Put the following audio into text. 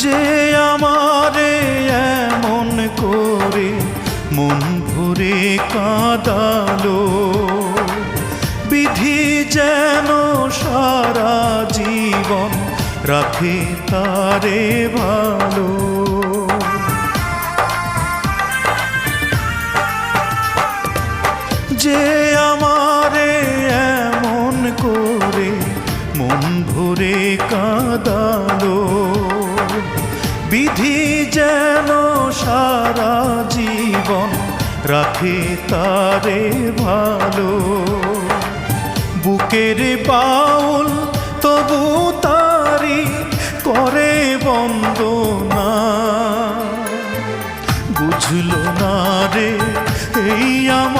যে আমারে এমন করে মন ভরে কাঁদালো, বিধি যেন সারা জীবন রাখে তারে ভালো। যে আমারে এমন করে মন ভরে কাঁদালো, বিধি যেন সারা জীবন রাখে তারে ভালো। বুকের বাউল তবু তারি করে বন্দনা, বুঝলো না রে এই আমার